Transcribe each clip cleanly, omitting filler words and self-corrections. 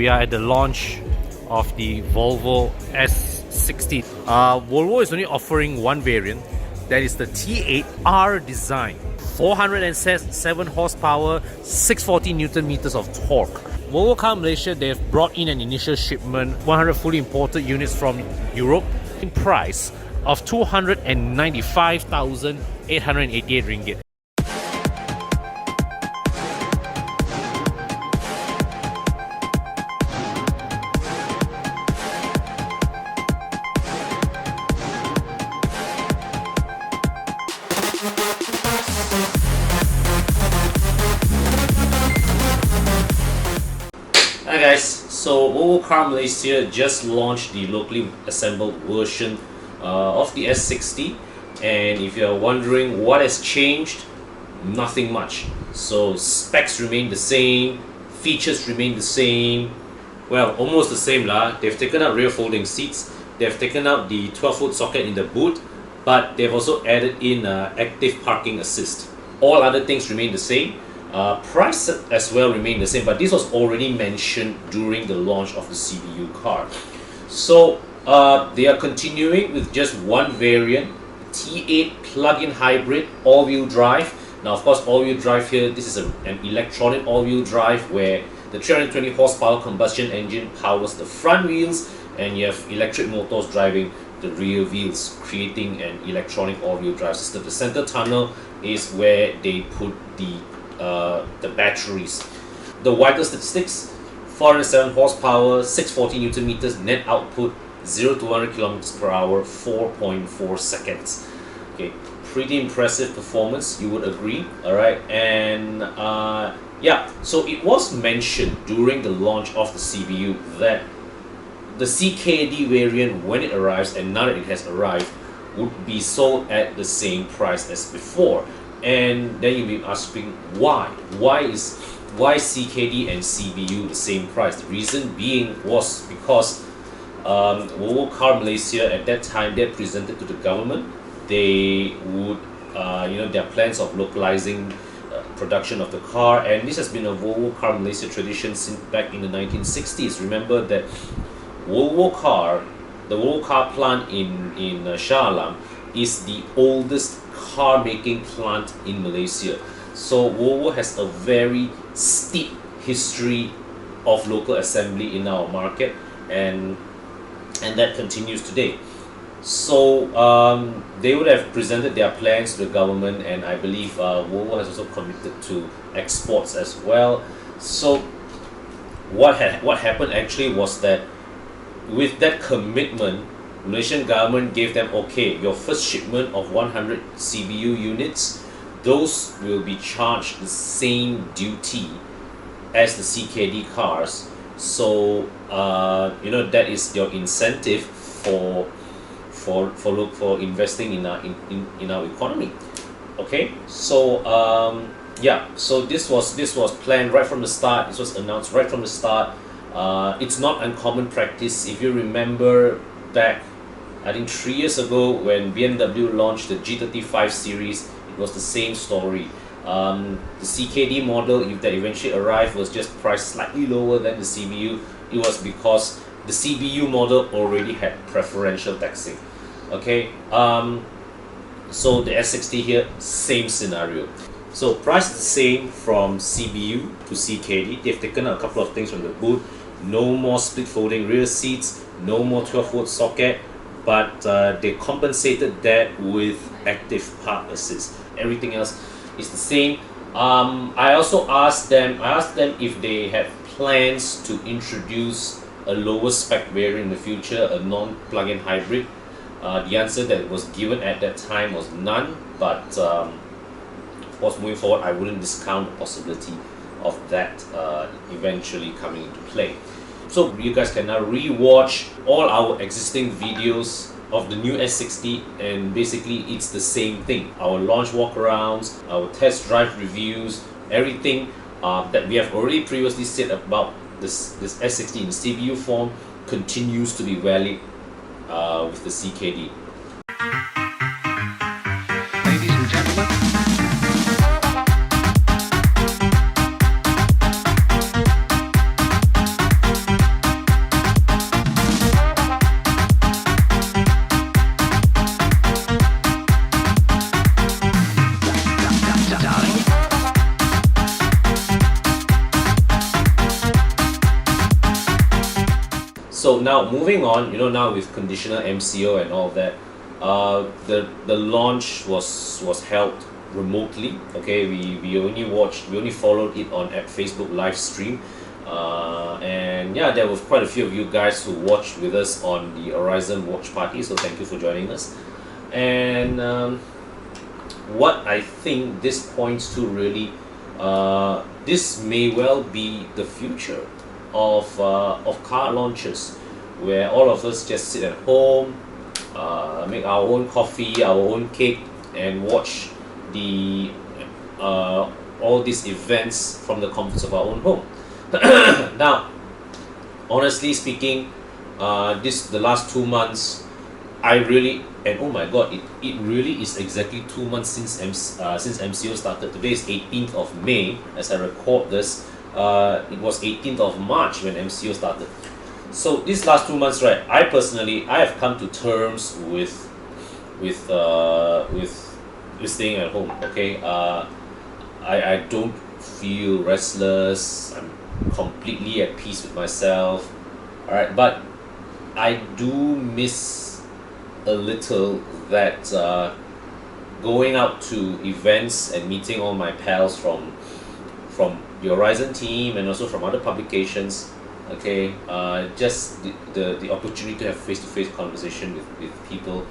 we are at the launch of the Volvo S60. Volvo is only offering one variant, that is the T8R design. 407 horsepower, 640 Newton meters of torque. Volvo Car Malaysia, they have brought in an initial shipment, 100 fully imported units from Europe, in price of 295,888 ringgit. Hi guys, so Volvo Car Malaysia just launched the locally assembled version of the S60, and if you're wondering what has changed, nothing much. So specs remain the same, features remain the same, well, almost the same lah. They've taken out rear folding seats, they've taken out the 12-foot socket in the boot, but they've also added in active parking assist. All other things remain the same. Price as well remained the same, but this was already mentioned during the launch of the CBU car. So they are continuing with just one variant, T8 plug-in hybrid all-wheel drive. Now of course all-wheel drive here, this is an electronic all-wheel drive where the 320 horsepower combustion engine powers the front wheels and you have electric motors driving the rear wheels, creating an electronic all-wheel drive system. The center tunnel is where they put the batteries. The vital statistics: 407 horsepower, 640 Newton meters, net output 0 to 100 kilometers per hour, 4.4 seconds. Okay, pretty impressive performance, you would agree. All right, and yeah, so it was mentioned during the launch of the CBU that the CKD variant, when it arrives, and now that it has arrived, would be sold at the same price as before. And then you'll be asking why? Why CKD and CBU the same price? The reason being was because Volvo Car Malaysia at that time, they presented to the government they would their plans of localizing production of the car, and this has been a Volvo Car Malaysia tradition since back in the 1960s. Remember that the Volvo Car plant in Shah Alam is the oldest car making plant in Malaysia. So Volvo has a very steep history of local assembly in our market, and that continues today. So they would have presented their plans to the government, and I believe Volvo has also committed to exports as well. So what happened actually was that with that commitment, Malaysian government gave them, okay, your first shipment of 100 CBU units, those will be charged the same duty as the CKD cars. So that is your incentive for investing in our economy. Okay, so yeah, so this was planned right from the start. This was announced right from the start. It's not uncommon practice. If you remember back, I think 3 years ago, when BMW launched the G35 series, it was the same story. The CKD model, if that eventually arrived, was just priced slightly lower than the CBU. It was because the CBU model already had preferential taxing. Okay, so the S60 here, same scenario. So price is the same from CBU to CKD. They've taken out a couple of things from the boot. No more split folding rear seats, no more 12-volt socket, but they compensated that with active park assist. Everything else is the same. I also asked them if they had plans to introduce a lower spec variant in the future, a non-plug-in hybrid. The answer that was given at that time was none, but of course moving forward I wouldn't discount the possibility of that eventually coming into play. So you guys can now re-watch all our existing videos of the new S60, and basically it's the same thing. Our launch walkarounds, our test drive reviews, everything that we have already previously said about this S60 in CBU form continues to be valid with the CKD. Ladies and gentlemen, So now moving on, now with conditional MCO and all that, the launch was held remotely. Okay, we only followed it on at Facebook live stream, and yeah, there were quite a few of you guys who watched with us on the Aurizn watch party. So thank you for joining us. And what I think this points to really, this may well be the future of car launches, where all of us just sit at home, make our own coffee, our own cake, and watch the all these events from the comforts of our own home. Now, honestly speaking, the last 2 months, I really, and oh my god, it really is exactly 2 months since MCO started. Today is 18th of May as I record this. It was 18th of March when MCO started. So these last 2 months, right? I have come to terms with staying at home. Okay, I don't feel restless. I'm completely at peace with myself. All right, but I do miss a little that going out to events and meeting all my pals from the Aurizn team and also from other publications. Okay, just the opportunity to have face-to-face conversation with people.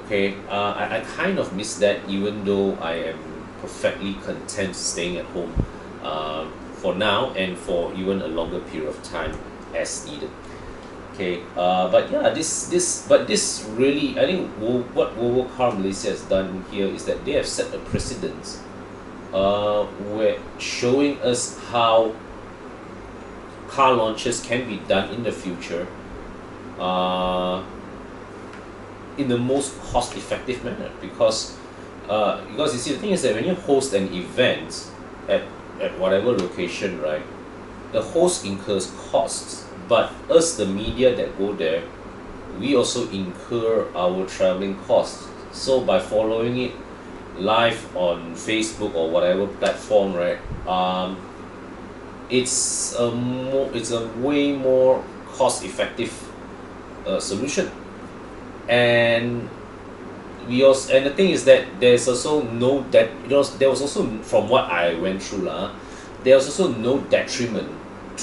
Okay, I kind of miss that, even though I am perfectly content staying at home for now and for even a longer period of time as needed. Okay, but yeah, this really, I think what Volvo Car Malaysia has done here is that they have set a precedence, where showing us how car launches can be done in the future, in the most cost-effective manner. Because you see, the thing is that when you host an event at whatever location, right, the host incurs costs, but us, the media that go there, we also incur our traveling costs. So by following it live on Facebook or whatever platform, right, it's a way more cost-effective solution. And the thing is that there's also there was also, from what I went through, there was also no detriment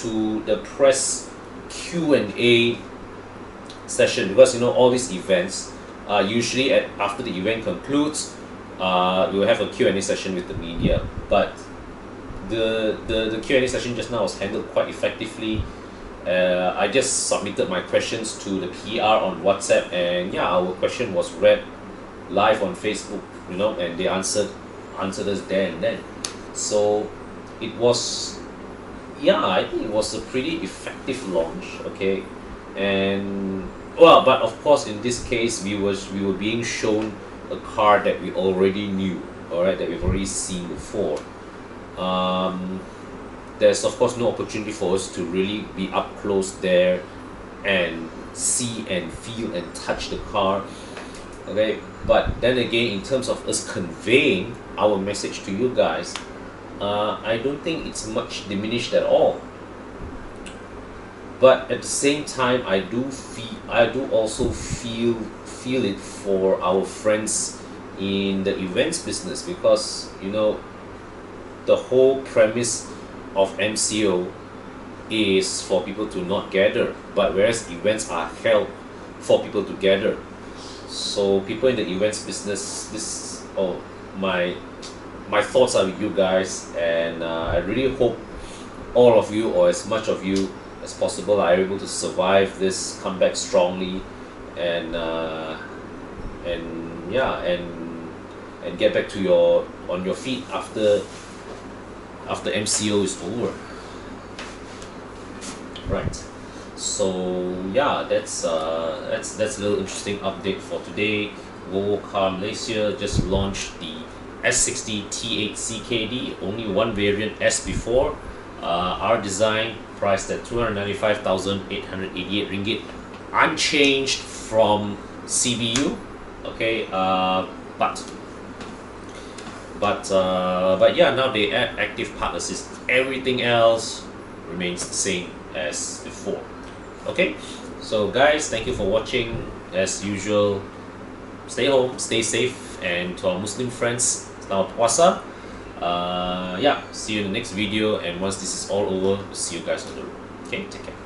to the press Q&A session, because all these events, usually after the event concludes, we will have a Q&A session with the media. But the Q&A session just now was handled quite effectively. I just submitted my questions to the PR on WhatsApp, and yeah, our question was read live on Facebook, and they answered us there and then. So it was, yeah, I think it was a pretty effective launch. Okay, and well, but of course in this case we were being shown a car that we already knew, all right, that we've already seen before. There's of course no opportunity for us to really be up close there and see and feel and touch the car. Okay, but then again, in terms of us conveying our message to you guys, I don't think it's much diminished at all. But at the same time, I do also feel it for our friends in the events business, because the whole premise of MCO is for people to not gather, but whereas events are held for people to gather. So people in the events business, my thoughts are with you guys, and I really hope all of you, or as much of you as possible, are able to survive this, come back strongly, and get back to on your feet after MCO is over. Right. So yeah, that's a little interesting update for today. Volvo Car Malaysia just launched the S60 T8 CKD, only one variant as before. Our design priced at 295,888 ringgit, unchanged from CBU. Okay, but yeah, now they add active park assist. Everything else remains the same as before. Okay, so guys, thank you for watching. As usual, stay home, stay safe, and to our Muslim friends, selamat puasa. Yeah, see you in the next video, and once this is all over, see you guys on the road. Okay, take care.